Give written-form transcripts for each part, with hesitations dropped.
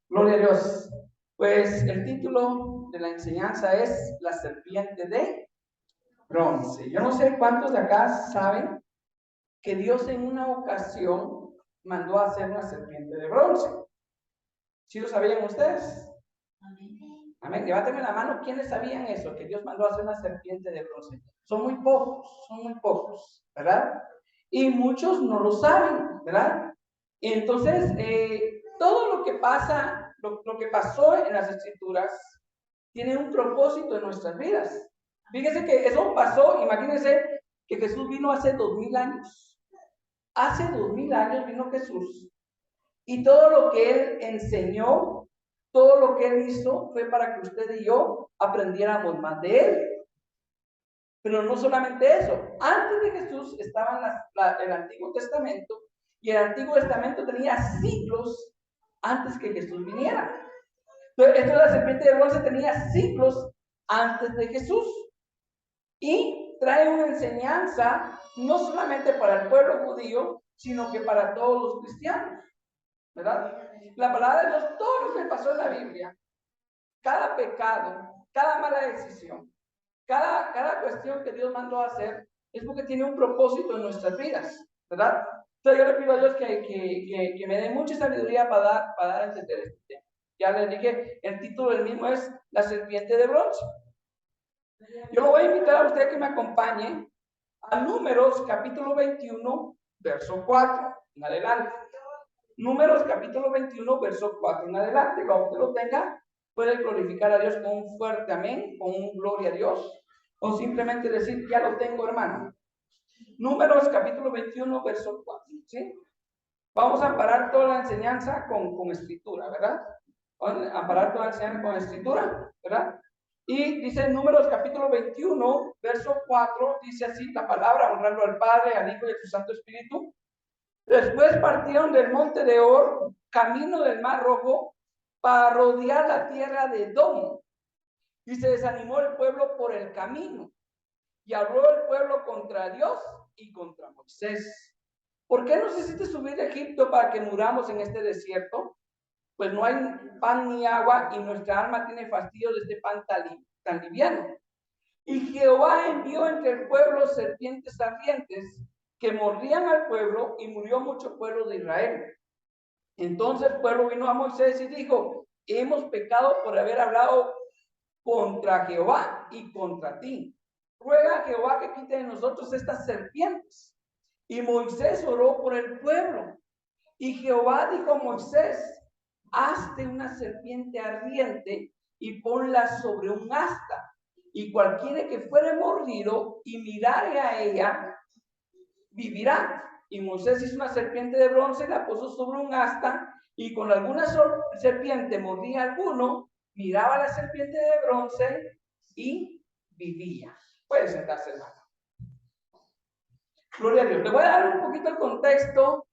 Gloria a Dios. Pues el título de la enseñanza es La serpiente de bronce. Yo no sé cuántos de acá saben que Dios en una ocasión mandó a hacer una serpiente de bronce. ¿Sí lo sabían ustedes? Amén. Levántame la mano. ¿Quiénes sabían eso? Que Dios mandó a hacer una serpiente de bronce. Son muy pocos, ¿verdad? Y muchos no lo saben, ¿verdad? Entonces, todo lo que pasa, lo que pasó en las escrituras, tiene un propósito en nuestras vidas. Fíjense que eso pasó, imagínense que Jesús vino hace 2000 años. Hace 2000 años vino Jesús y todo lo que él enseñó, todo lo que él hizo fue para que usted y yo aprendiéramos más de él. Pero no solamente eso, antes de Jesús estaba el Antiguo Testamento y el Antiguo Testamento tenía siglos antes que Jesús viniera. Entonces, esto de la serpiente de bronce tenía siglos antes de Jesús y trae una enseñanza no solamente para el pueblo judío, sino que para todos los cristianos, ¿verdad? La palabra de Dios, todo lo que pasó en la Biblia, cada pecado, cada mala decisión, cada cuestión que Dios mandó a hacer, es porque tiene un propósito en nuestras vidas, ¿verdad? Entonces yo le pido a Dios que me dé mucha sabiduría para dar a entender este tema. Ya les dije, el título del mismo es La serpiente de bronce. Yo lo voy a invitar a usted que me acompañe a Números capítulo 21, verso 4 en adelante. Números capítulo 21, verso 4 en adelante. Cuando usted lo tenga, puede glorificar a Dios con un fuerte amén, con un gloria a Dios, o simplemente decir, ya lo tengo, hermano. Números capítulo 21, verso 4. ¿Sí? Vamos a parar toda la enseñanza con escritura, ¿verdad? Vamos a parar toda la enseñanza con escritura, ¿verdad? Y dice en Números capítulo 21, verso 4, dice así la palabra, honrando al Padre, al Hijo y a su Santo Espíritu. Después partieron del monte de Or, camino del Mar Rojo, para rodear la tierra de Edom. Y se desanimó el pueblo por el camino. Y habló el pueblo contra Dios y contra Moisés. ¿Por qué nos hiciste subir a Egipto para que muramos en este desierto? Pues no hay pan ni agua y nuestra alma tiene fastidio de este pan tan liviano. Y Jehová envió entre el pueblo serpientes ardientes que mordían al pueblo y murió mucho pueblo de Israel. Entonces el pueblo vino a Moisés y dijo, hemos pecado por haber hablado contra Jehová y contra ti. Ruega a Jehová que quite de nosotros estas serpientes. Y Moisés oró por el pueblo. Y Jehová dijo a Moisés, hazte una serpiente ardiente y ponla sobre un asta. Y cualquiera que fuere mordido y mirare a ella, vivirá. Y Moisés hizo una serpiente de bronce, la puso sobre un asta, y con alguna serpiente mordía a alguno, miraba a la serpiente de bronce y vivía. Puede sentarse, hermano. Gloria a Dios. Le voy a dar un poquito el contexto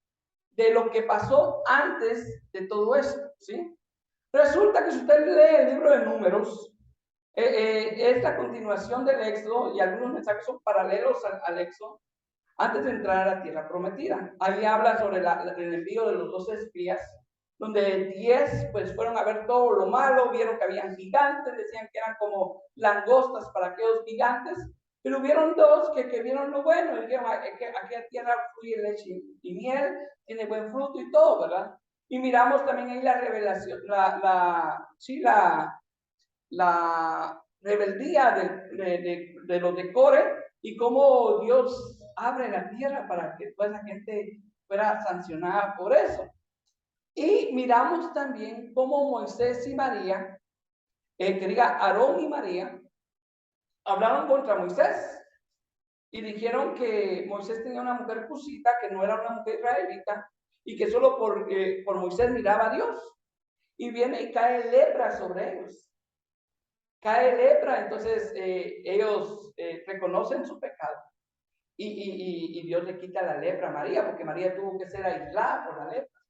de lo que pasó antes de todo esto, ¿sí? Resulta que si usted lee el libro de Números, es la continuación del Éxodo y algunos mensajes son paralelos al Éxodo antes de entrar a la tierra prometida. Ahí habla sobre el envío de los 12 espías, donde 10 pues fueron a ver todo lo malo, vieron que habían gigantes, decían que eran como langostas para aquellos gigantes, pero hubieron dos que vieron lo bueno, y dijeron, aquella tierra fluye leche y miel, tiene buen fruto y todo, ¿verdad? Y miramos también ahí la revelación, la rebeldía de los de Core y cómo Dios abre la tierra para que toda esa gente fuera sancionada por eso. Y miramos también cómo Moisés y María, que diga Aarón y María, hablaron contra Moisés y dijeron que Moisés tenía una mujer cusita, que no era una mujer israelita, y que solo por Moisés miraba a Dios. Y viene y cae lepra sobre ellos. Cae lepra, entonces ellos reconocen su pecado y Dios le quita la lepra a María, porque María tuvo que ser aislada por la lepra.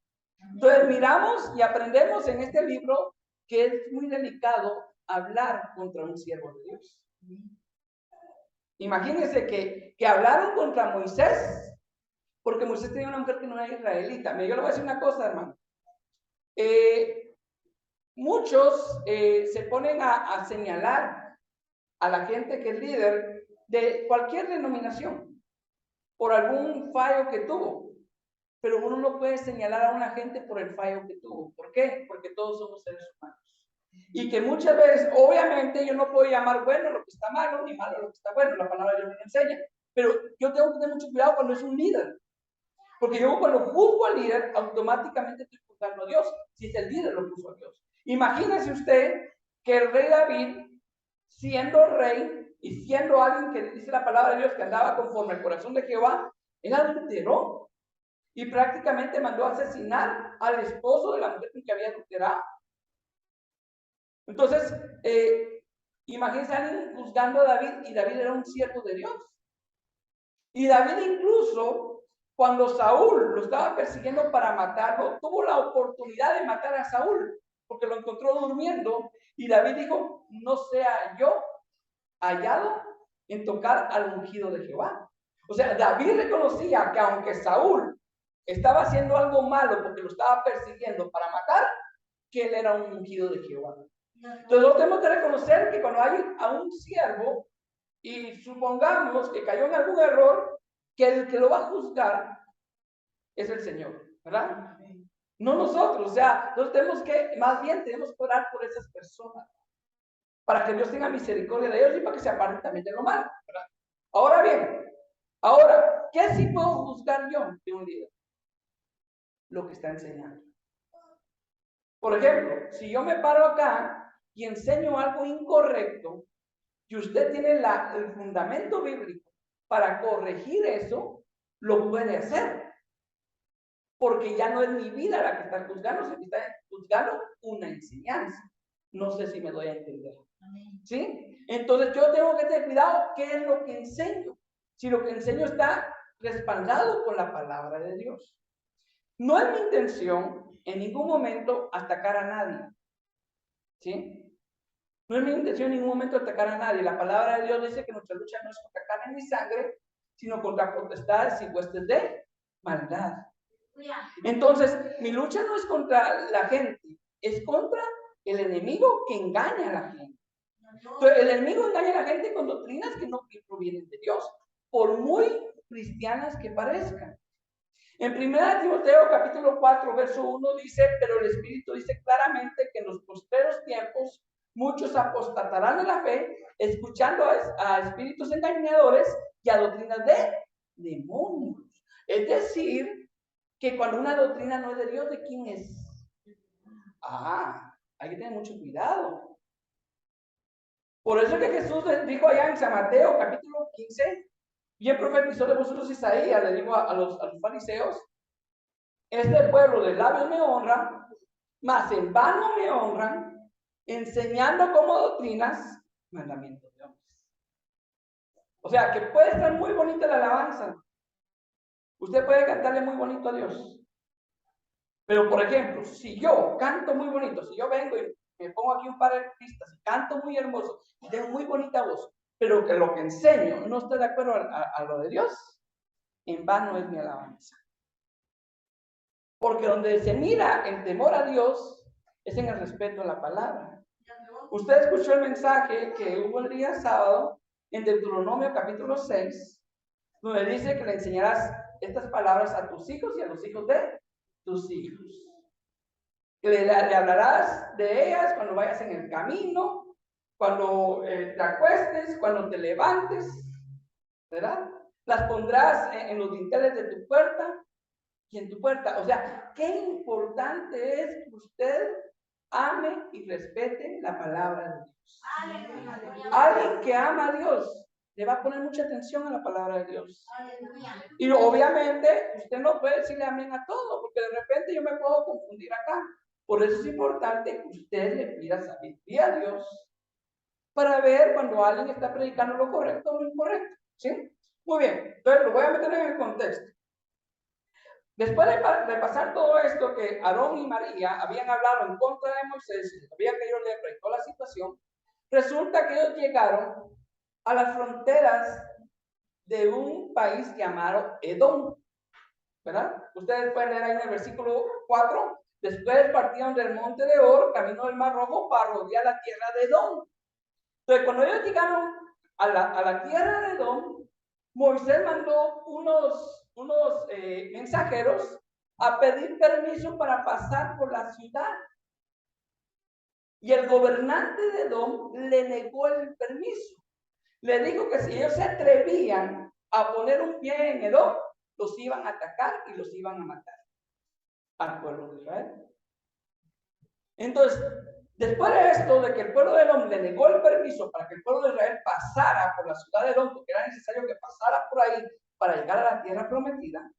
Entonces miramos y aprendemos en este libro que es muy delicado hablar contra un siervo de Dios. Imagínense que hablaron contra Moisés, porque Moisés tenía una mujer que no era israelita. Yo le voy a decir una cosa, hermano. Muchos se ponen a señalar a la gente que es líder de cualquier denominación por algún fallo que tuvo, pero uno no puede señalar a una gente por el fallo que tuvo. ¿Por qué? Porque todos somos seres humanos. Y que muchas veces, obviamente, yo no puedo llamar bueno lo que está malo, ni malo lo que está bueno, la palabra de Dios me enseña, pero yo tengo que tener mucho cuidado cuando es un líder, porque yo cuando juzgo al líder, automáticamente estoy juzgando a Dios, si es el líder lo puso a Dios. Imagínese usted que el rey David, siendo rey y siendo alguien que dice la palabra de Dios que andaba conforme al corazón de Jehová, él adulteró y prácticamente mandó a asesinar al esposo de la mujer que había adulterado. Entonces, imagínense a alguien juzgando a David, y David era un siervo de Dios. Y David incluso, cuando Saúl lo estaba persiguiendo para matarlo, tuvo la oportunidad de matar a Saúl, porque lo encontró durmiendo, y David dijo, no sea yo hallado en tocar al ungido de Jehová. O sea, David reconocía que aunque Saúl estaba haciendo algo malo porque lo estaba persiguiendo para matar, que él era un ungido de Jehová. Entonces nosotros tenemos que reconocer que cuando hay a un siervo y supongamos que cayó en algún error, que el que lo va a juzgar es el Señor, ¿verdad? No nosotros, o sea, nosotros tenemos que, más bien tenemos que orar por esas personas, para que Dios tenga misericordia de ellos y para que se aparten también de lo malo, ¿verdad? Ahora bien, ¿qué sí puedo juzgar yo de un líder? Lo que está enseñando. Por ejemplo, si yo me paro acá y enseño algo incorrecto, y usted tiene el fundamento bíblico para corregir eso, lo puede hacer. Porque ya no es mi vida la que está juzgando, se está juzgando una enseñanza. No sé si me doy a entender. ¿Sí? Entonces yo tengo que tener cuidado qué es lo que enseño. Si lo que enseño está respaldado con la palabra de Dios. No es mi intención en ningún momento atacar a nadie. ¿Sí? No es mi intención en ningún momento atacar a nadie. La palabra de Dios dice que nuestra lucha no es contra carne ni sangre, sino contra potestades y huestes de maldad. Entonces, mi lucha no es contra la gente, es contra el enemigo que engaña a la gente. Entonces, el enemigo engaña a la gente con doctrinas que no provienen de Dios, por muy cristianas que parezcan. En 1 Timoteo capítulo 4, verso 1 dice, pero el Espíritu dice claramente que en los postreros tiempos muchos apostatarán de la fe, escuchando a espíritus engañadores y a doctrinas de demonios. Es decir, que cuando una doctrina no es de Dios, ¿de quién es? Hay que tener mucho cuidado. Por eso que Jesús dijo allá en San Mateo capítulo 15, bien profetizó de vosotros Isaías, le dijo a los fariseos, este pueblo de labios me honra, mas en vano me honran, enseñando como doctrinas mandamientos de hombres. O sea, que puede estar muy bonita la alabanza. Usted puede cantarle muy bonito a Dios. Pero, por ejemplo, si yo canto muy bonito, si yo vengo y me pongo aquí un par de pistas y canto muy hermoso y tengo muy bonita voz, pero que lo que enseño no esté de acuerdo a lo de Dios, en vano es mi alabanza. Porque donde se mira el temor a Dios es en el respeto a la palabra. Usted escuchó el mensaje que hubo el día sábado en Deuteronomio capítulo 6, donde dice que le enseñarás estas palabras a tus hijos y a los hijos de tus hijos. Le hablarás de ellas cuando vayas en el camino, cuando te acuestes, cuando te levantes, ¿verdad? Las pondrás en los dinteles de tu puerta y en tu puerta. O sea, qué importante es que usted ame y respete la palabra de Dios. Alguien que ama a Dios le va a poner mucha atención a la palabra de Dios. Y obviamente usted no puede decirle amén a todo, porque de repente yo me puedo confundir acá. Por eso es importante que usted le pida sabiduría a Dios para ver cuando alguien está predicando lo correcto o lo incorrecto. ¿Sí? Muy bien, entonces lo voy a meter en el contexto. Después de pasar todo esto, que Aarón y María habían hablado en contra de Moisés, había caído lepra y toda la situación, resulta que ellos llegaron a las fronteras de un país llamado Edom, ¿verdad? Ustedes pueden leer ahí en el versículo 4 Después partieron del monte de Or, camino del Mar Rojo, para rodear la tierra de Edom. Entonces, cuando ellos llegaron a la tierra de Edom, Moisés mandó unos mensajeros a pedir permiso para pasar por la ciudad. Y el gobernante de Edom le negó el permiso. Le dijo que si ellos se atrevían a poner un pie en Edom, los iban a atacar y los iban a matar al pueblo de Israel. Entonces, después de esto, de que el pueblo de Edom le negó el permiso para que el pueblo de Israel pasara por la ciudad de Edom, porque era necesario que pasara por ahí para llegar a la tierra prometida,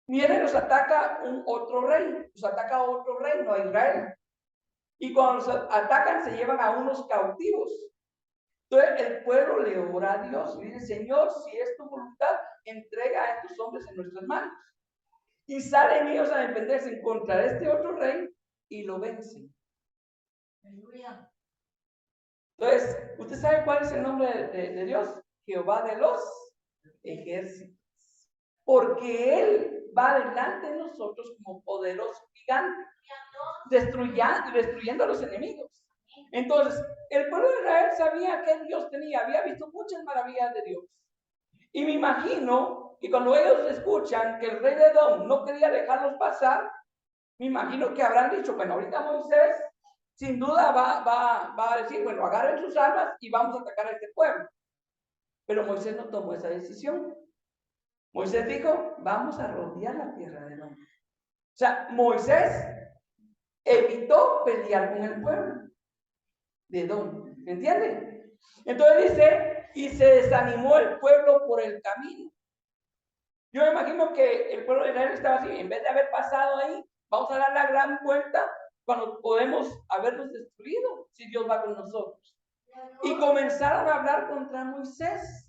viene y los ataca otro rey, los ataca otro reino, a Israel. Y cuando los atacan, se llevan a unos cautivos. Entonces el pueblo le ora a Dios y dice: Señor, si es tu voluntad, entrega a estos hombres en nuestras manos. Y salen ellos a defenderse en contra de este otro rey y lo vencen. Entonces, ¿usted sabe cuál es el nombre de Dios? Jehová de los ejércitos. Porque Él va delante de nosotros como poderoso gigante, destruyendo a los enemigos. Entonces, el pueblo de Israel sabía que Dios tenía, había visto muchas maravillas de Dios. Y me imagino que cuando ellos escuchan que el rey de Edom no quería dejarlos pasar, me imagino que habrán dicho: bueno, ahorita Moisés sin duda va a decir: bueno, agarren sus armas y vamos a atacar a este pueblo. Pero Moisés no tomó esa decisión. Moisés dijo: vamos a rodear la tierra de Edom. O sea, Moisés evitó pelear con el pueblo de Edom. ¿Me entienden? Entonces dice: y se desanimó el pueblo por el camino. Yo me imagino que el pueblo de Israel estaba así: en vez de haber pasado ahí, vamos a dar la gran vuelta cuando podemos habernos destruido si Dios va con nosotros. Y comenzaron a hablar contra Moisés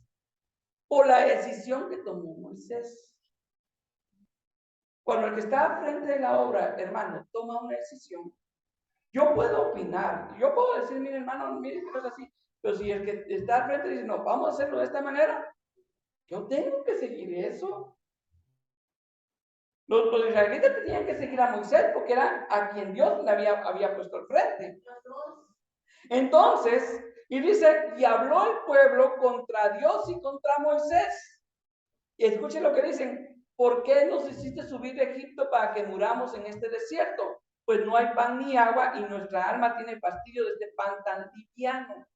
por la decisión que tomó Moisés. Cuando el que está frente de la obra, hermano, toma una decisión, yo puedo opinar, yo puedo decir: mire, hermano, mire que no es así. Pero si el que está al frente dice: no, vamos a hacerlo de esta manera, yo tengo que seguir eso. Los israelitas tenían que seguir a Moisés porque era a quien Dios le había puesto al frente. Entonces, y dice: y habló el pueblo contra Dios y contra Moisés. Y escuchen lo que dicen: ¿por qué nos hiciste subir de Egipto para que muramos en este desierto? Pues no hay pan ni agua y nuestra alma tiene fastidio de este pan tan liviano.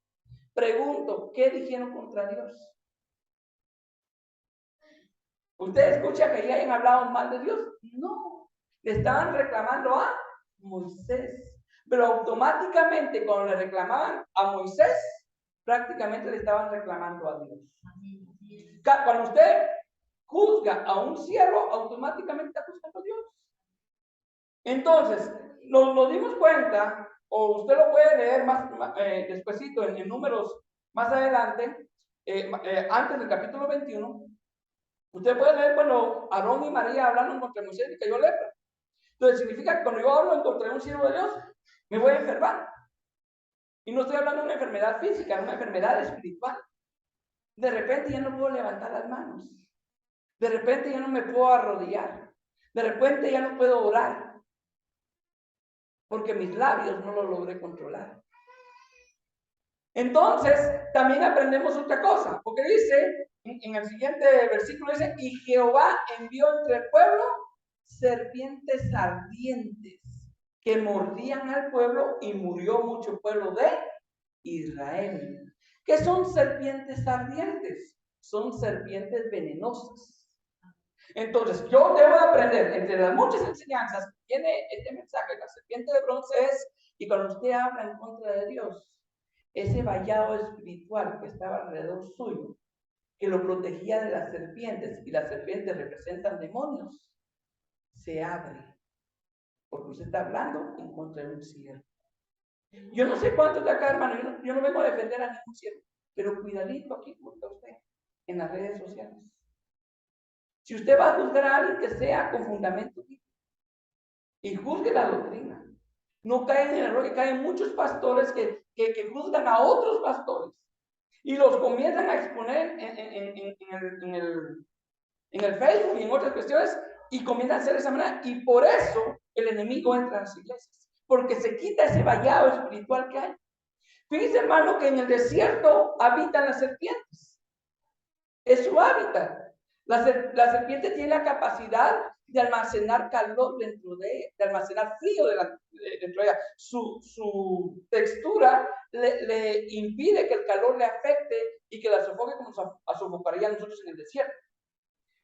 Pregunto, ¿qué dijeron contra Dios? ¿Usted escucha que ya hayan hablado mal de Dios? No, le estaban reclamando a Moisés. Pero automáticamente cuando le reclamaban a Moisés, prácticamente le estaban reclamando a Dios. Cuando usted juzga a un siervo, automáticamente está juzgando a Dios. Entonces, nos dimos cuenta, o usted lo puede leer más despuesito en números más adelante, antes del capítulo 21, usted puede leer cuando Aarón y María hablaron contra Moisés y cayó lepra. Entonces significa que cuando yo hablo en contra de un siervo de Dios, me voy a enfermar. Y no estoy hablando de una enfermedad física, de una enfermedad espiritual. De repente ya no puedo levantar las manos. De repente ya no me puedo arrodillar. De repente ya no puedo orar. Porque mis labios no los logré controlar. Entonces, también aprendemos otra cosa. Porque dice, en el siguiente versículo dice: y Jehová envió entre el pueblo serpientes ardientes que mordían al pueblo y murió mucho pueblo de Israel. ¿Qué son serpientes ardientes? Son serpientes venenosas. Entonces, yo debo aprender, entre las muchas enseñanzas que tiene este mensaje, la serpiente de bronce es, y cuando usted habla en contra de Dios, ese vallado espiritual que estaba alrededor suyo, que lo protegía de las serpientes, y las serpientes representan demonios, se abre, porque usted está hablando en contra de un siervo. Yo no sé cuántos de acá, hermano, yo no vengo a defender a ningún siervo, pero cuidadito aquí junto a usted, en las redes sociales. Si usted va a juzgar a alguien, que sea con fundamento y juzgue la doctrina. No caen en el error que caen muchos pastores que juzgan a otros pastores y los comienzan a exponer en el Facebook y en otras cuestiones Y comienza a hacer de esa manera. Y por eso el enemigo entra a las iglesias. Porque se quita ese vallado espiritual que hay. Fíjense, hermano, que en el desierto habitan las serpientes. Es su hábitat. La serpiente tiene la capacidad de almacenar calor dentro de ella, de almacenar frío dentro de ella. Su textura le impide que el calor le afecte y que la sofoque como sofocaría nosotros en el desierto.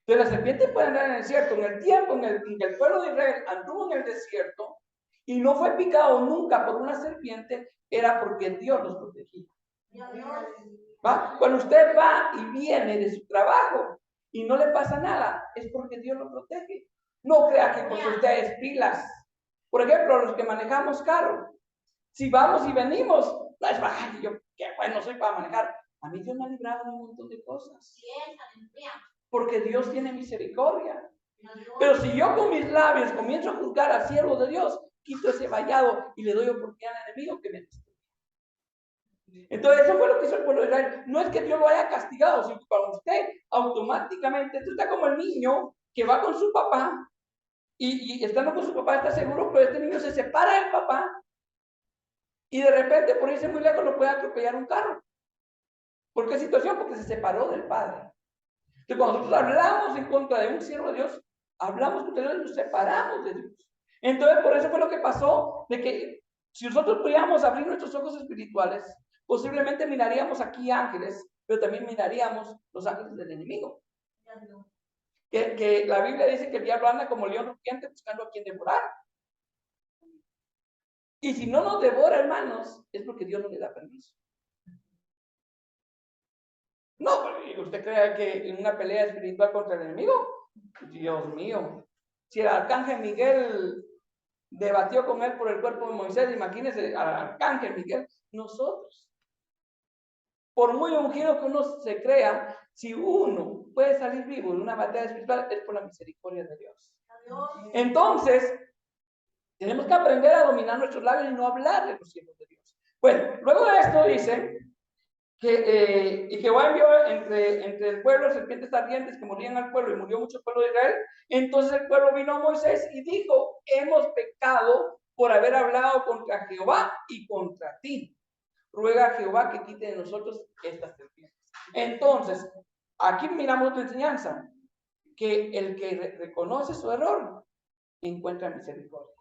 Entonces la serpiente puede andar en el desierto. En el tiempo en que el pueblo de Israel anduvo en el desierto y no fue picado nunca por una serpiente, era porque Dios los protegía. ¿Va? Cuando usted va y viene de su trabajo y no le pasa nada, es porque Dios lo protege. No crea que porque usted es pilas. Por ejemplo, los que manejamos carro, si vamos y venimos, no es bajar, yo qué bueno soy para manejar. A mí Dios me ha librado de un montón de cosas. Porque Dios tiene misericordia. Pero si yo con mis labios comienzo a juzgar al siervo de Dios, quito ese vallado y le doy oportunidad al enemigo que me destruya. Entonces eso fue lo que hizo el pueblo de Israel. No es que Dios lo haya castigado, sino que para usted automáticamente, tú está como el niño que va con su papá y estando con su papá está seguro, pero este niño se separa del papá y de repente por irse muy lejos lo puede atropellar un carro. ¿Por qué situación? Porque se separó del padre. Entonces cuando nosotros hablamos en contra de un siervo de Dios, hablamos contra Dios y nos separamos de Dios. Entonces por eso fue lo que pasó, de que si nosotros pudiéramos abrir nuestros ojos espirituales, posiblemente miraríamos aquí ángeles, pero también miraríamos los ángeles del enemigo. Que la Biblia dice que el diablo anda como león rugiente buscando a quien devorar. Y si no nos devora, hermanos, es porque Dios no le da permiso. No, ¿usted cree que en una pelea espiritual contra el enemigo? Dios mío. Si el arcángel Miguel debatió con él por el cuerpo de Moisés, imagínense al arcángel Miguel, nosotros. Por muy ungido que uno se crea, si uno puede salir vivo de una batalla espiritual, es por la misericordia de Dios. Entonces, tenemos que aprender a dominar nuestros labios y no hablar de los siervos de Dios. Bueno, luego de esto dice y Jehová envió entre el pueblo serpientes ardientes que morían al pueblo y murió mucho el pueblo de Israel. Entonces el pueblo vino a Moisés y dijo: hemos pecado por haber hablado contra Jehová y contra ti. Ruega a Jehová que quite de nosotros estas serpientes. Entonces, aquí miramos otra enseñanza, que el que reconoce su error encuentra misericordia.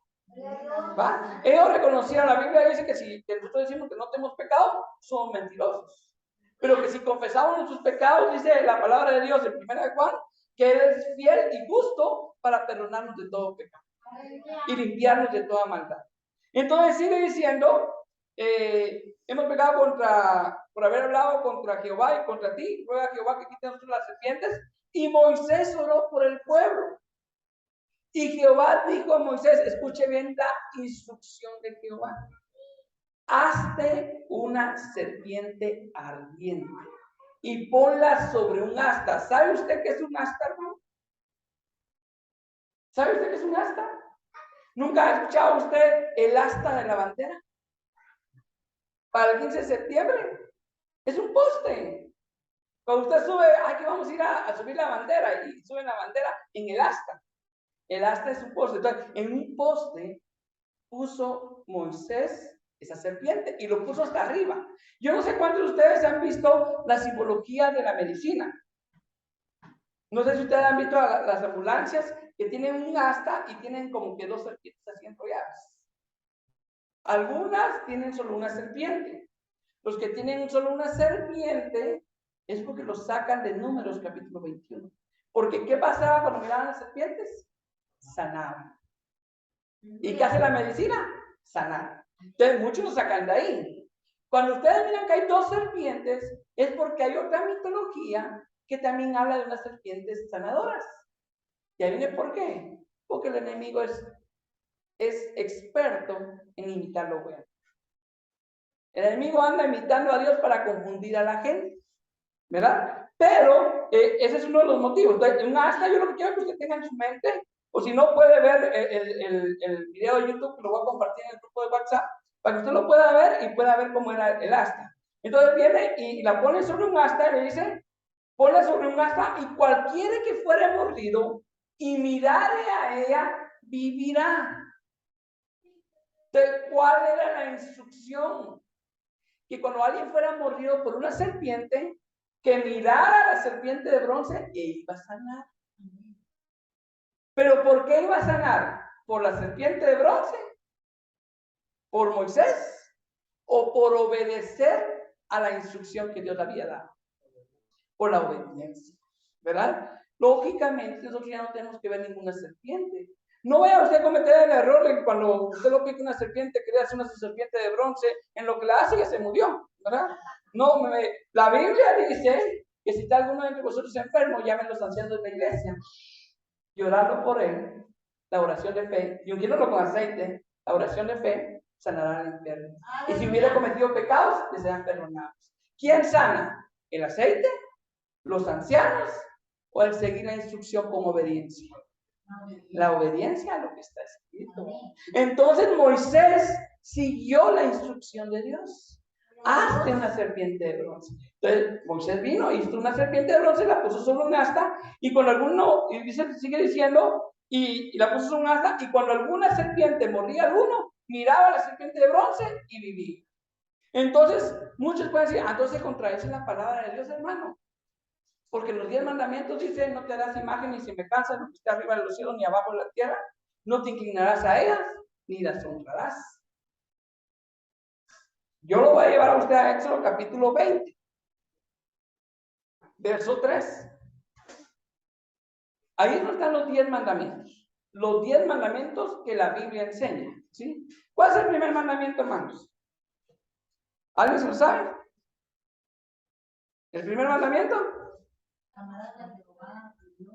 ¿Va? Ellos reconocieron, la Biblia dice que si que nosotros decimos que no tenemos pecado, somos mentirosos. Pero que si confesamos nuestros pecados, dice la palabra de Dios en 1 Juan, que Él es fiel y justo para perdonarnos de todo pecado y limpiarnos de toda maldad. Entonces sigue diciendo, hemos pecado por haber hablado contra Jehová y contra ti. Ruega a Jehová que quite nosotros las serpientes. Y Moisés oró por el pueblo. Y Jehová dijo a Moisés, escuche bien la instrucción de Jehová: hazte una serpiente ardiente y ponla sobre un asta. ¿Sabe usted qué es un asta, hermano? ¿Sabe usted qué es un asta? ¿Nunca ha escuchado usted el asta de la bandera? Para el 15 de septiembre. Es un poste. Cuando usted sube, que vamos a ir a subir la bandera, y suben la bandera en el asta. El asta es un poste. Entonces, en un poste puso Moisés esa serpiente y lo puso hasta arriba. Yo no sé cuántos de ustedes han visto la simbología de la medicina. No sé si ustedes han visto las ambulancias que tienen un asta y tienen como que dos serpientes así enrolladas. Algunas tienen solo una serpiente. Los que tienen solo una serpiente es porque los sacan de Números capítulo 21. Porque ¿qué pasaba cuando miraban las serpientes? Sanaban. ¿Y qué hace la medicina? Sanar. Entonces muchos lo sacan de ahí. Cuando ustedes miran que hay dos serpientes, es porque hay otra mitología que también habla de unas serpientes sanadoras. ¿Y ahí viene por qué? Porque el enemigo es experto en imitar lo bueno. El enemigo anda imitando a Dios para confundir a la gente, ¿verdad? Pero ese es uno de los motivos. Entonces, un asta, yo lo que quiero es que usted tenga en su mente, o si no puede ver el video de YouTube, que lo voy a compartir en el grupo de WhatsApp, para que usted lo pueda ver y pueda ver cómo era el asta. Entonces viene y la pone sobre un asta y le dice: ponla sobre un asta y cualquiera que fuera mordido y mirare a ella, vivirá. Entonces, ¿cuál era la instrucción? Que cuando alguien fuera mordido por una serpiente, que mirara a la serpiente de bronce e iba a sanar. ¿Pero por qué iba a sanar? ¿Por la serpiente de bronce? ¿Por Moisés? ¿O por obedecer a la instrucción que Dios había dado? Por la obediencia, ¿verdad? Lógicamente nosotros ya no tenemos que ver ninguna serpiente. No vaya usted a cometer el error de que cuando usted lo pica una serpiente, crea una serpiente de bronce, en lo que la hace ya se murió, ¿verdad? No, la Biblia dice que si está alguno de vosotros enfermo, llamen los ancianos de la iglesia, llorando por él, la oración de fe, y ungiéndolo con aceite, la oración de fe, sanará al enfermo. Y si hubiera cometido pecados, les serán perdonados. ¿Quién sana? ¿El aceite? ¿Los ancianos? ¿O el seguir la instrucción con obediencia? La obediencia a lo que está escrito. Entonces Moisés siguió la instrucción de Dios. Hazte una serpiente de bronce. Entonces Moisés vino, hizo una serpiente de bronce, la puso sobre un asta, y cuando alguno, y sigue diciendo, y la puso sobre un asta, y cuando alguna serpiente mordía al uno, miraba a la serpiente de bronce y vivía. Entonces, muchos pueden decir, entonces contradice la palabra de Dios, hermano. Porque los 10 mandamientos dicen, no te harás imagen ni semejanza, no que esté arriba de los cielos ni abajo de la tierra, no te inclinarás a ellas, ni las honrarás. Yo lo voy a llevar a usted a Éxodo capítulo 20, verso 3. Ahí no están los 10 mandamientos. Los 10 mandamientos que la Biblia enseña, ¿sí? ¿Cuál es el primer mandamiento, hermanos? ¿Alguien se lo sabe? ¿El primer mandamiento? Amarás a Jehová, tu Dios,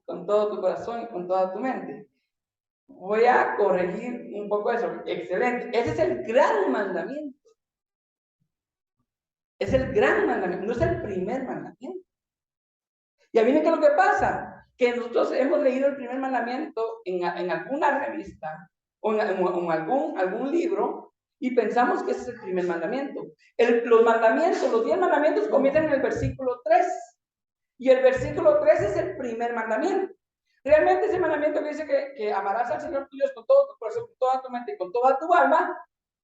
con todo tu corazón y con toda tu mente. Voy a corregir un poco eso. Excelente. Ese es el gran mandamiento. Es el gran mandamiento, no es el primer mandamiento. Y a mí, ¿qué es lo que pasa? Que nosotros hemos leído el primer mandamiento en alguna revista o en algún libro y pensamos que ese es el primer mandamiento. Los 10 mandamientos comienzan en el versículo 3. Y el versículo 3 es el primer mandamiento. Realmente ese mandamiento que dice que amarás al Señor tu Dios con todo tu corazón, con toda tu mente y con toda tu alma,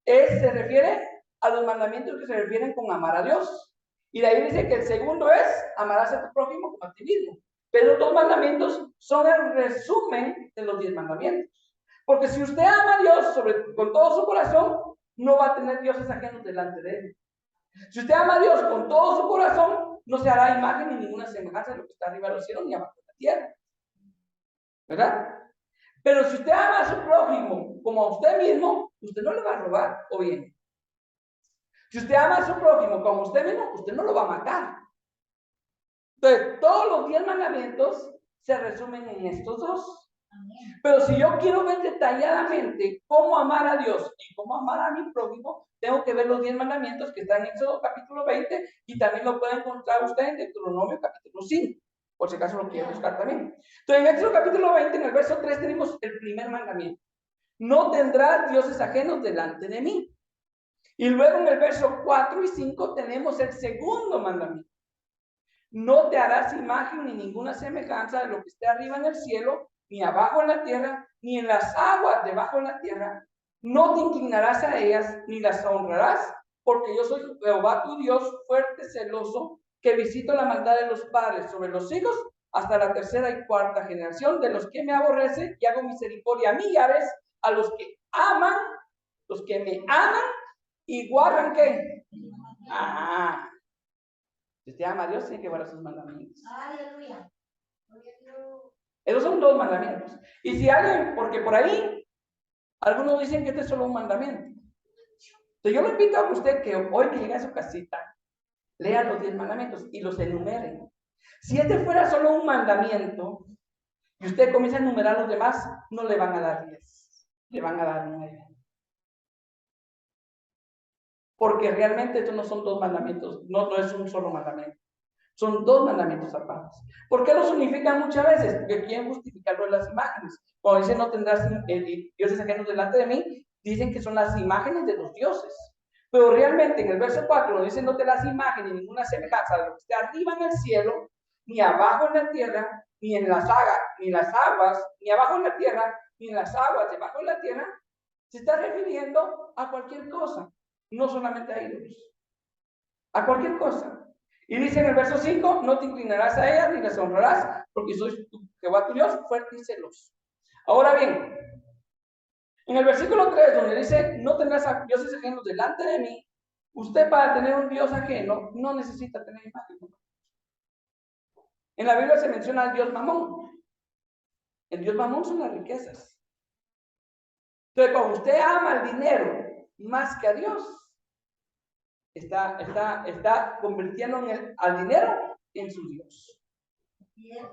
se refiere a los mandamientos que se refieren con amar a Dios. Y de ahí dice que el segundo es amarás a tu prójimo como a ti mismo. Pero los 2 mandamientos son el resumen de los 10 mandamientos. Porque si usted ama a Dios con todo su corazón, no va a tener dioses ajenos delante de él. Si usted ama a Dios con todo su corazón, no se hará imagen ni ninguna semejanza de lo que está arriba de los cielos ni abajo de la tierra. ¿Verdad? Pero si usted ama a su prójimo como a usted mismo, usted no le va a robar, ¿o bien? Si usted ama a su prójimo como a usted mismo, usted no lo va a matar. Entonces, todos los 10 mandamientos se resumen en estos 2. Pero si yo quiero ver detalladamente cómo amar a Dios y cómo amar a mi prójimo, tengo que ver los 10 mandamientos que están en Éxodo capítulo 20 y también lo puede encontrar usted en Deuteronomio capítulo 5, por si acaso lo quiere buscar también. Entonces, en Éxodo capítulo 20, en el verso 3, tenemos el primer mandamiento. No tendrás dioses ajenos delante de mí. Y luego en el verso 4 y 5 tenemos el segundo mandamiento. No te harás imagen ni ninguna semejanza de lo que esté arriba en el cielo, ni abajo en la tierra, ni en las aguas debajo de la tierra. No te inclinarás a ellas, ni las honrarás, porque yo soy Jehová tu Dios, fuerte, celoso, que visito la maldad de los padres sobre los hijos, hasta la tercera y cuarta generación de los que me aborrecen, y hago misericordia a millares, a los que aman, los que me aman, y guardan, ¿qué? Si usted ama a Dios, tiene que guardar sus mandamientos. Aleluya. Esos son 2 mandamientos. Y si alguien, porque por ahí, algunos dicen que este es solo un mandamiento. Entonces yo le invito a usted que hoy que llegue a su casita, lea los 10 mandamientos y los enumere. Si este fuera solo un mandamiento, y usted comienza a enumerar los demás, no le van a dar 10, le van a dar 9. Porque realmente estos no son 2 mandamientos, no es un solo mandamiento. Son 2 mandamientos aparte. ¿Por qué los unifican muchas veces? Porque quieren justificarlo en las imágenes. Cuando dicen no tendrás dioses ajenos delante de mí, dicen que son las imágenes de los dioses. Pero realmente en el verso 4, donde dicen no tendrás imagen ni ninguna semejanza de lo que esté arriba en el cielo, ni abajo en la tierra, ni en las aguas, ni abajo en la tierra, ni en las aguas debajo de la tierra, se está refiriendo a cualquier cosa, no solamente a ídolos, a cualquier cosa. Y dice en el verso 5, no te inclinarás a ellas ni las honrarás, porque soy Jehová tu Dios, fuerte y celoso. Ahora bien, en el versículo 3, donde dice, no tendrás a dioses ajenos delante de mí, usted para tener un Dios ajeno no necesita tener imagen. En la Biblia se menciona al Dios Mamón. El Dios Mamón son las riquezas. Entonces, cuando usted ama el dinero más que a Dios, está convirtiendo al dinero en su Dios.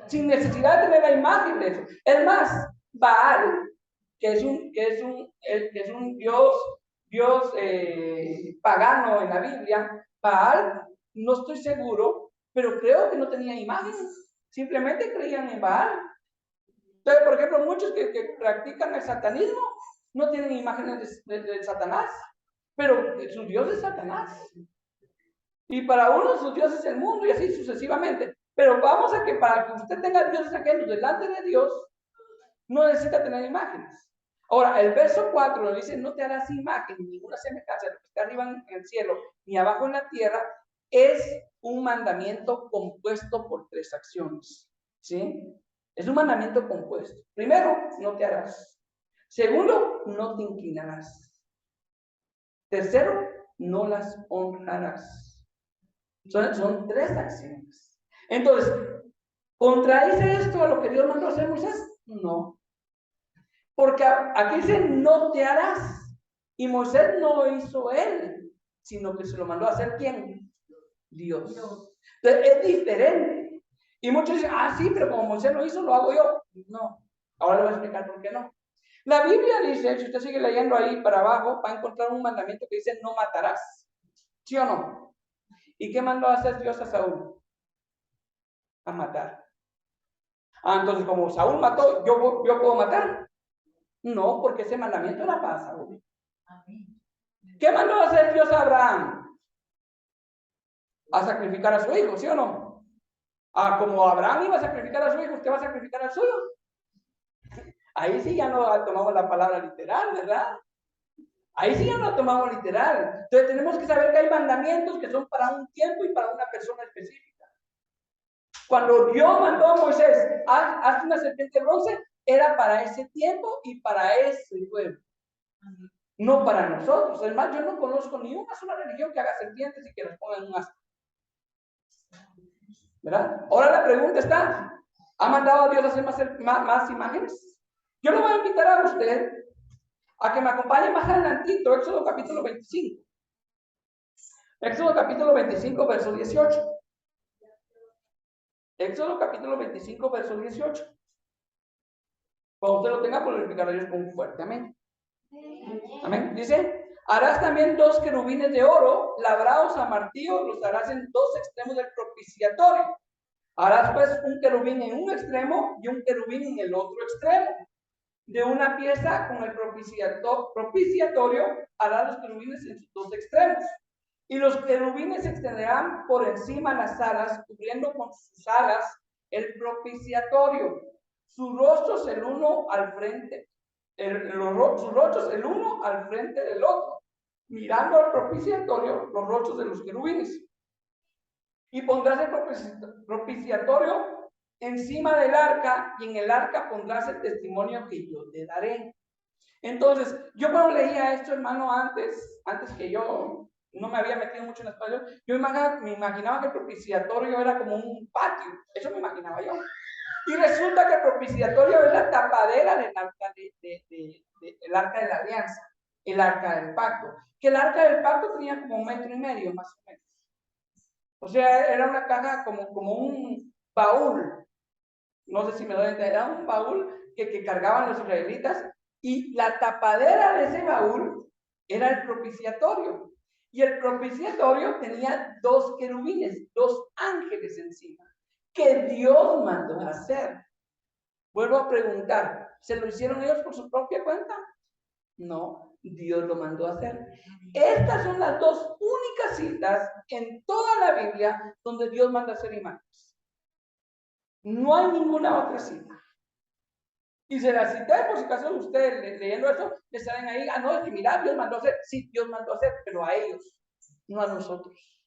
Sin necesidad de tener la imagen de eso. Es más, Baal, que es un Dios pagano en la Biblia, Baal, no estoy seguro, pero creo que no tenía imágenes. Simplemente creían en Baal. Entonces, por ejemplo, muchos que practican el satanismo no tienen imágenes de Satanás, pero su Dios es Satanás. Y para uno su Dios es el mundo y así sucesivamente. Pero vamos a que para que usted tenga dioses ajenos delante de Dios, no necesita tener imágenes. Ahora, el verso 4 nos dice, no te harás imagen, ni ninguna semejanza de lo que está arriba en el cielo, ni abajo en la tierra, es un mandamiento compuesto por 3 acciones. ¿Sí? Es un mandamiento compuesto. Primero, no te harás. Segundo, no te inclinarás. Tercero, no las honrarás. Son 3 acciones. Entonces, ¿contradice esto a lo que Dios mandó hacer Moisés? No. Porque aquí dice, no te harás. Y Moisés no lo hizo él, sino que se lo mandó a hacer ¿quién? Dios. Entonces, es diferente. Y muchos dicen, sí, pero como Moisés lo hizo, lo hago yo. No. Ahora le voy a explicar por qué no. La Biblia dice, si usted sigue leyendo ahí para abajo, va a encontrar un mandamiento que dice, no matarás. ¿Sí o no? ¿Y qué mandó a hacer Dios a Saúl? A matar. Entonces, como Saúl mató, ¿yo puedo matar? No, porque ese mandamiento era para Saúl. ¿Qué mandó a hacer Dios a Abraham? A sacrificar a su hijo, ¿sí o no? Como Abraham iba a sacrificar a su hijo, ¿usted va a sacrificar al suyo? Ahí sí ya no tomamos la palabra literal, ¿verdad? Ahí sí ya no la tomamos literal. Entonces tenemos que saber que hay mandamientos que son para un tiempo y para una persona específica. Cuando Dios mandó a Moisés, haz una serpiente de bronce, era para ese tiempo y para ese pueblo. No para nosotros. Además, yo no conozco ni una sola religión que haga serpientes y que las ponga en un asco. ¿Verdad? Ahora la pregunta está, ¿ha mandado a Dios a hacer más imágenes? Yo le voy a invitar a usted a que me acompañe más adelantito, Éxodo capítulo 25. Éxodo capítulo 25, verso 18. Éxodo capítulo 25, verso 18. Cuando usted lo tenga, pues lo explicaré Dios con un fuerte amén. Amén. Dice, harás también 2 querubines de oro, labrados a martillo, los harás en 2 extremos del propiciatorio. Harás pues un querubín en un extremo y un querubín en el otro extremo. De una pieza con el propiciatorio harás los querubines en sus 2 extremos. Y los querubines se extenderán por encima de las alas, cubriendo con sus alas el propiciatorio. Sus rostros el uno al frente, sus rostros el uno al frente del otro, mirando al propiciatorio los rostros de los querubines. Y pondrás el propiciatorio encima del arca, y en el arca pondrás el testimonio que yo te daré. Entonces, yo cuando leía esto, hermano, antes que yo no me había metido mucho en español, yo me imaginaba que el propiciatorio era como un patio, eso me imaginaba yo. Y resulta que el propiciatorio es la tapadera del arca el arca de la alianza, el arca del pacto. Que el arca del pacto tenía como 1,5 metros, más o menos. O sea, era una caja como un baúl. No sé si me doy a entender, era un baúl que cargaban los israelitas, y la tapadera de ese baúl era el propiciatorio. Y el propiciatorio tenía 2 querubines, 2 ángeles encima, que Dios mandó a hacer. Vuelvo a preguntar, ¿se lo hicieron ellos por su propia cuenta? No, Dios lo mandó a hacer. Estas son las 2 únicas citas en toda la Biblia donde Dios manda a hacer imágenes. No hay ninguna otra cita. Y se la cité por si acaso ustedes leyendo eso, le salen ahí, no, es que mira, Dios mandó a hacer. Sí, Dios mandó a hacer, pero a ellos, no a nosotros.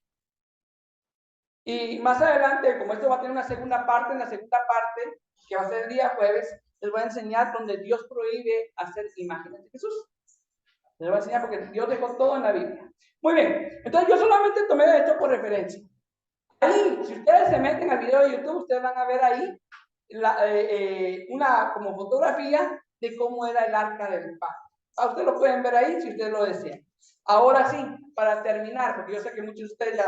Y más adelante, como esto va a tener una segunda parte, en la segunda parte, que va a ser el día jueves, les voy a enseñar donde Dios prohíbe hacer imágenes de Jesús. Les voy a enseñar porque Dios dejó todo en la Biblia. Muy bien, entonces yo solamente tomé esto por referencia. Ahí, si ustedes se meten al video de YouTube, ustedes van a ver ahí una como fotografía de cómo era el arca del pacto. Ustedes lo pueden ver ahí si ustedes lo desean. Ahora sí, para terminar, porque yo sé que muchos de ustedes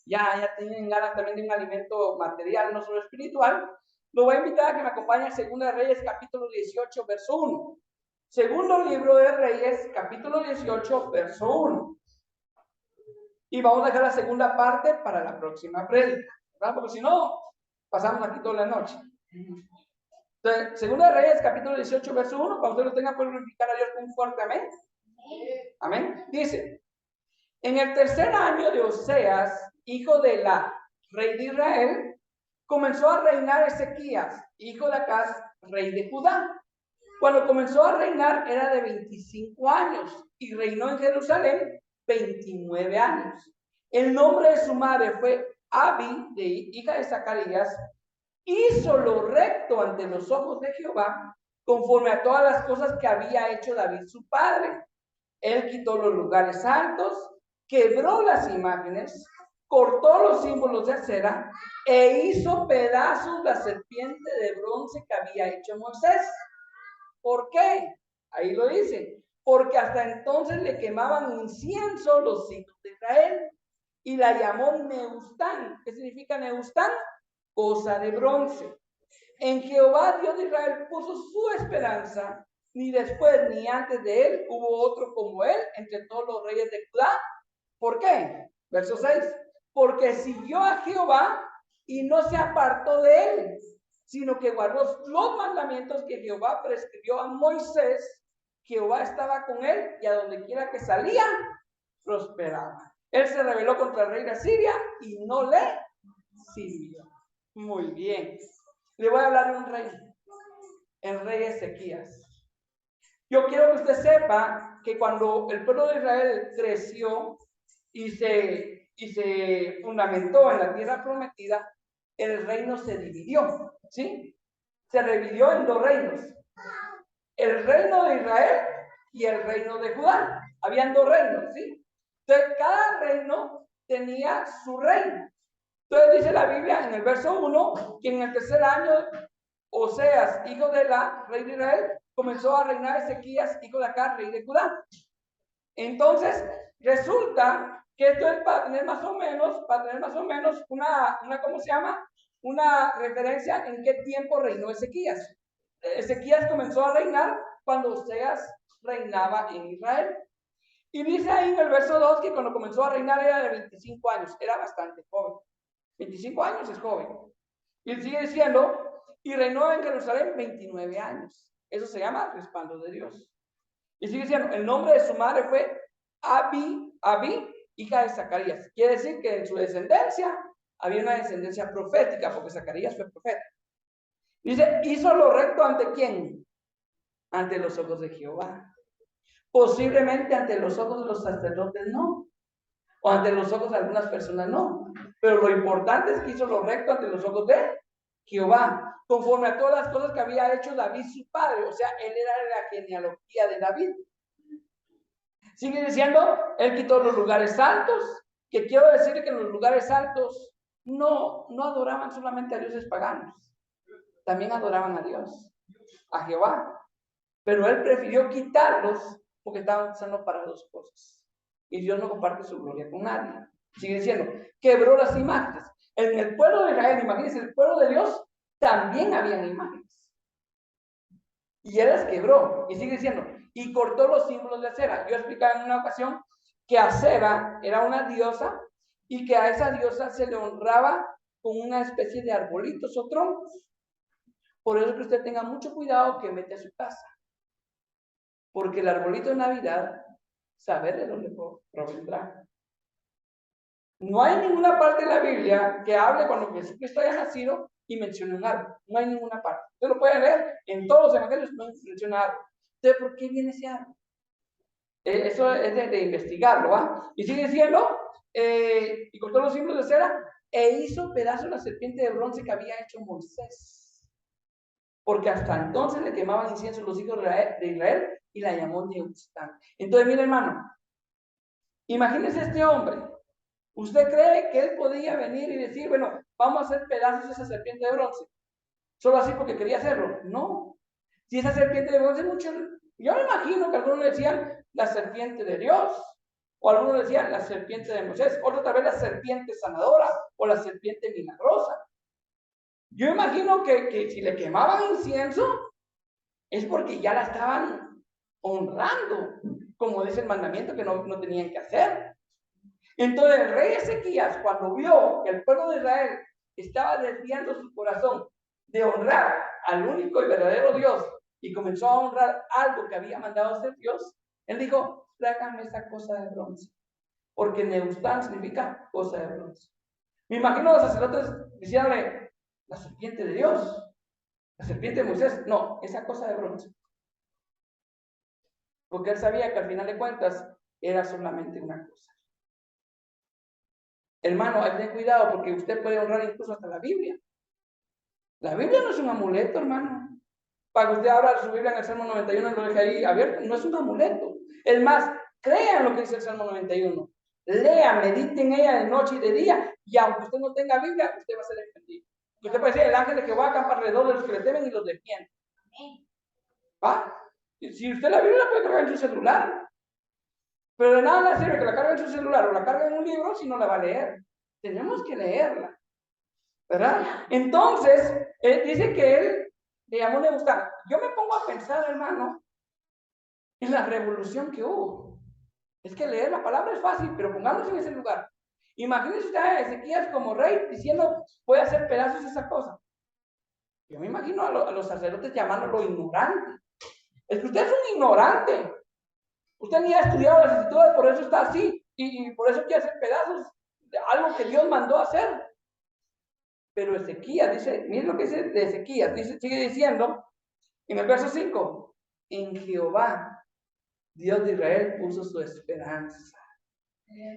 ya tienen ganas también de un alimento material, no solo espiritual, lo voy a invitar a que me acompañe a 2 Reyes, capítulo 18, verso 1. Segundo libro de Reyes, capítulo 18, verso 1. Y vamos a dejar la segunda parte para la próxima prédica, ¿verdad? Porque si no, pasamos aquí toda la noche. Entonces, Segunda de Reyes, capítulo 18, verso 1, cuando usted lo tenga, puede glorificar a Dios con un fuerte amén. Amén. Dice, en el tercer año de Oseas, hijo de la rey de Israel, comenzó a reinar Ezequías, hijo de Acaz, rey de Judá. Cuando comenzó a reinar era de 25 años y reinó en Jerusalén 29 años. El nombre de su madre fue Abi, hija de Zacarías. Hizo lo recto ante los ojos de Jehová, conforme a todas las cosas que había hecho David su padre. Él quitó los lugares altos, quebró las imágenes, cortó los símbolos de acera e hizo pedazos la serpiente de bronce que había hecho Moisés. ¿Por qué? Ahí lo dice. Porque hasta entonces le quemaban incienso los hijos de Israel y la llamó Neustán. ¿Qué significa Neustán? Cosa de bronce. En Jehová, Dios de Israel, puso su esperanza. Ni después ni antes de él hubo otro como él entre todos los reyes de Judá. ¿Por qué? Verso 6. Porque siguió a Jehová y no se apartó de él, sino que guardó los mandamientos que Jehová prescribió a Moisés. Jehová estaba con él y a donde quiera que salía, prosperaba. Él se rebeló contra el rey de Asiria y no le sirvió. Muy bien. Le voy a hablar de un rey, el rey Ezequías. Yo quiero que usted sepa que cuando el pueblo de Israel creció y se fundamentó en la tierra prometida, el reino se dividió, ¿sí? Se dividió en 2 reinos. El reino de Israel y el reino de Judá. Habían 2 reinos, ¿sí? Entonces, cada reino tenía su reino. Entonces dice la Biblia en el verso 1 que en el tercer año, Oseas, hijo de la rey de Israel, comenzó a reinar Ezequías, hijo de Acaz, rey de Judá. Entonces, resulta que esto es para tener más o menos una ¿cómo se llama? Una referencia en qué tiempo reinó Ezequías. Ezequías comenzó a reinar cuando Oseas reinaba en Israel. Y dice ahí en el verso 2 que cuando comenzó a reinar era de 25 años, era bastante joven. 25 años es joven. Y sigue diciendo, y reinó en Jerusalén 29 años. Eso se llama respaldo de Dios. Y sigue diciendo, el nombre de su madre fue Abi, hija de Zacarías. Quiere decir que en su descendencia había una descendencia profética, porque Zacarías fue profeta. Dice, hizo lo recto ante quién? Ante los ojos de Jehová. Posiblemente ante los ojos de los sacerdotes no, o ante los ojos de algunas personas no, pero lo importante es que hizo lo recto ante los ojos de Jehová, conforme a todas las cosas que había hecho David su padre, o sea, él era de la genealogía de David. Sigue diciendo, él quitó los lugares altos, que quiero decir que en los lugares altos no adoraban solamente a dioses paganos, también adoraban a Dios, a Jehová, pero él prefirió quitarlos porque estaban usando para 2 cosas. Y Dios no comparte su gloria con nadie. Sigue diciendo, quebró las imágenes. En el pueblo de Israel, imagínense, el pueblo de Dios, también habían imágenes. Y él las quebró. Y sigue diciendo, y cortó los símbolos de acera. Yo explicaba en una ocasión que Acera era una diosa y que a esa diosa se le honraba con una especie de arbolitos o troncos. Por eso que usted tenga mucho cuidado que mete a su casa. Porque el arbolito de Navidad, saber de dónde provendrá. No hay ninguna parte de la Biblia que hable cuando Jesucristo haya nacido y menciona un árbol. No hay ninguna parte. Usted lo puede leer en todos los evangelios, no menciona árbol. Entonces, ¿por qué viene ese árbol? Eso es de investigarlo, ¿va? Y sigue diciendo, y cortó los símbolos de cera, e hizo pedazos la serpiente de bronce que había hecho Moisés. Porque hasta entonces le quemaban incienso a los hijos de Israel y la llamó Nehushtan. Entonces, mire, hermano, imagínese este hombre. ¿Usted cree que él podía venir y decir, bueno, vamos a hacer pedazos de esa serpiente de bronce? Solo así porque quería hacerlo. No. Si esa serpiente de bronce, yo me imagino que algunos decían la serpiente de Dios, o algunos decían la serpiente de Moisés, otros tal vez la serpiente sanadora o la serpiente milagrosa. Yo imagino que si le quemaban incienso, es porque ya la estaban honrando, como dice el mandamiento que no tenían que hacer. Entonces el rey Ezequías, cuando vio que el pueblo de Israel estaba desviando su corazón de honrar al único y verdadero Dios y comenzó a honrar algo que había mandado hacer Dios, él dijo, tráiganme esa cosa de bronce, porque Nehushtan significa cosa de bronce. Me imagino a los sacerdotes diciéndole, la serpiente de Dios, la serpiente de Moisés, no, esa cosa de bronce. Porque él sabía que al final de cuentas era solamente una cosa. Hermano, ten cuidado porque usted puede honrar incluso hasta la Biblia. La Biblia no es un amuleto, hermano. Para que usted abra su Biblia en el Salmo 91 y lo deje ahí abierto, no es un amuleto. Es más, crean lo que dice el Salmo 91. Lea, medite en ella de noche y de día, y aunque usted no tenga Biblia, usted va a ser defendido. Usted puede ser el ángel de que va a acampar alrededor de los que le temen y los defiende. ¿Va? Si usted la Biblia la puede cargar en su celular, pero de nada le sirve que la cargue en su celular o la cargue en un libro si no la va a leer. Tenemos que leerla, ¿verdad? Entonces, dice que él le llamó Nehushtan. Yo me pongo a pensar, hermano, en la revolución que hubo. Es que leer la palabra es fácil, pero pongámonos en ese lugar. Imagínense usted a Ezequías como rey diciendo, voy a hacer pedazos de esa cosa. Yo me imagino a los sacerdotes llamándolo ignorante. Es que usted es un ignorante. Usted ni ha estudiado las escrituras, por eso está así. Y por eso quiere hacer pedazos de algo que Dios mandó a hacer. Pero Ezequías dice, miren lo que dice de Ezequías, sigue diciendo en el verso 5, en Jehová, Dios de Israel, puso su esperanza.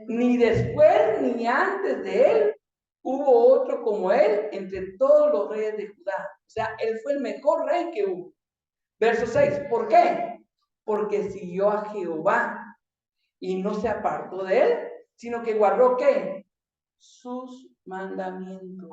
Ni después ni antes de él hubo otro como él entre todos los reyes de Judá. O sea, él fue el mejor rey que hubo. Verso 6, ¿por qué? Porque siguió a Jehová y no se apartó de él, sino que guardó ¿qué? Sus mandamientos.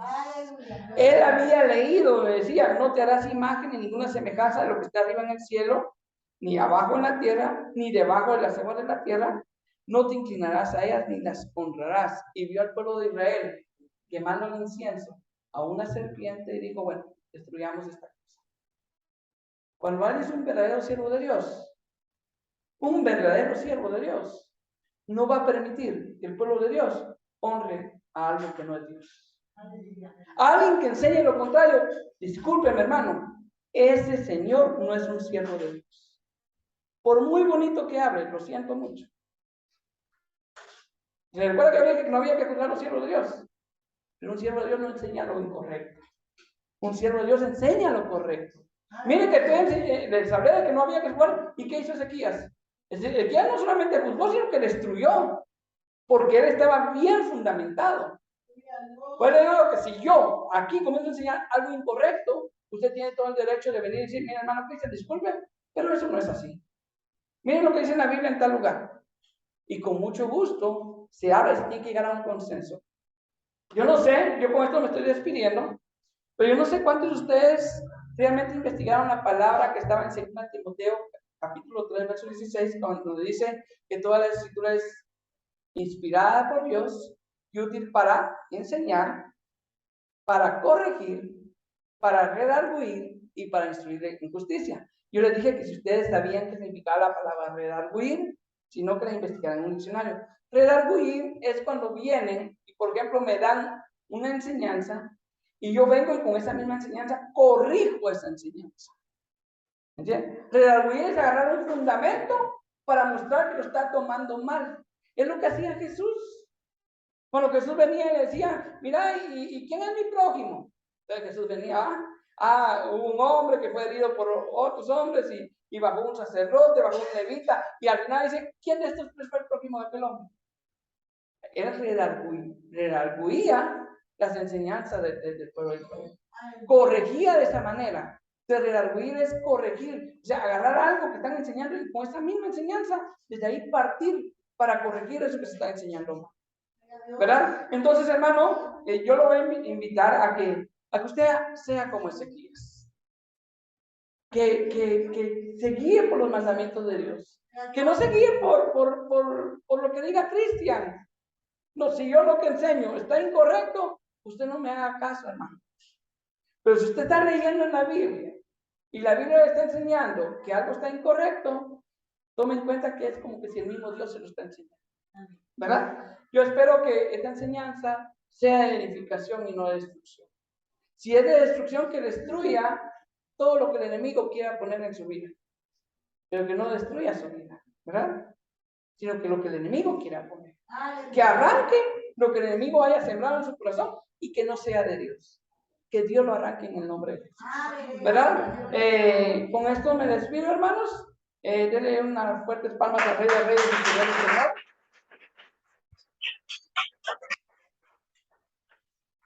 Él había leído, decía, no te harás imagen ni ninguna semejanza de lo que está arriba en el cielo, ni abajo en la tierra, ni debajo de las aguas de la tierra, no te inclinarás a ellas ni las honrarás. Y vio al pueblo de Israel quemando el incienso a una serpiente y dijo, bueno, destruyamos esta cosa. Cuando alguien es un verdadero siervo de Dios, un verdadero siervo de Dios, no va a permitir que el pueblo de Dios honre a algo que no es Dios. A alguien que enseñe lo contrario, discúlpeme, hermano, ese señor no es un siervo de Dios. Por muy bonito que hable, lo siento mucho. ¿Se recuerda que no había que juzgar a los siervos de Dios? Pero un siervo de Dios no enseña lo incorrecto. Un siervo de Dios enseña lo correcto. Miren que les hablé de que no había que juzgar. ¿Y qué hizo Ezequías? Ezequías no solamente juzgó, sino que destruyó. Porque él estaba bien fundamentado. Pues le digo que si yo aquí comienzo a enseñar algo incorrecto, usted tiene todo el derecho de venir y decir, mira, hermano Cristian, disculpe, pero eso no es así. Miren lo que dice la Biblia en tal lugar. Y con mucho gusto se habla y se tiene que llegar a un consenso. Yo no sé, yo con esto me estoy despidiendo, pero yo no sé cuántos de ustedes realmente investigaron la palabra que estaba en 2 Timoteo, capítulo 3, verso 16, donde dice que toda la escritura es inspirada por Dios y útil para enseñar, para corregir, para redarguir y para instruir en justicia. Yo les dije que si ustedes sabían qué significaba la palabra redarguir, sino que la investigaran en un diccionario. Redarguir es cuando vienen y, por ejemplo, me dan una enseñanza y yo vengo y con esa misma enseñanza corrijo esa enseñanza. ¿Entiendes? Redarguir es agarrar un fundamento para mostrar que lo está tomando mal. Es lo que hacía Jesús. Cuando Jesús venía y le decía, mira, ¿y quién es mi prójimo? Entonces Jesús venía, hubo un hombre que fue herido por otros hombres y bajó un sacerdote, bajó un levita, y al final dice, ¿quién de estos tres fue el prójimo de aquel hombre? Él redarguía las enseñanzas del pueblo de Israel. Corregía de esa manera. De redarguir es corregir, o sea, agarrar algo que están enseñando y con esa misma enseñanza, desde ahí partir para corregir eso que se está enseñando. ¿Verdad? Entonces, hermano, yo lo voy a invitar a que usted sea como Ezequías. Que se guíe por los mandamientos de Dios. Que no se guíe por lo que diga Cristian. No, si yo lo que enseño está incorrecto, usted no me haga caso, hermano. Pero si usted está leyendo en la Biblia y la Biblia le está enseñando que algo está incorrecto, tome en cuenta que es como que si el mismo Dios se lo está enseñando. ¿Verdad? Yo espero que esta enseñanza sea de edificación y no de destrucción. Si es de destrucción, que destruya todo lo que el enemigo quiera poner en su vida, pero que no destruya su vida, ¿verdad? Sino que lo que el enemigo quiera poner, que arranque lo que el enemigo haya sembrado en su corazón y que no sea de Dios. Que Dios lo arranque en el nombre de Jesús, ¿verdad? Con esto me despido, hermanos. Denle unas fuertes palmas al Rey de Reyes y Señor del Señor.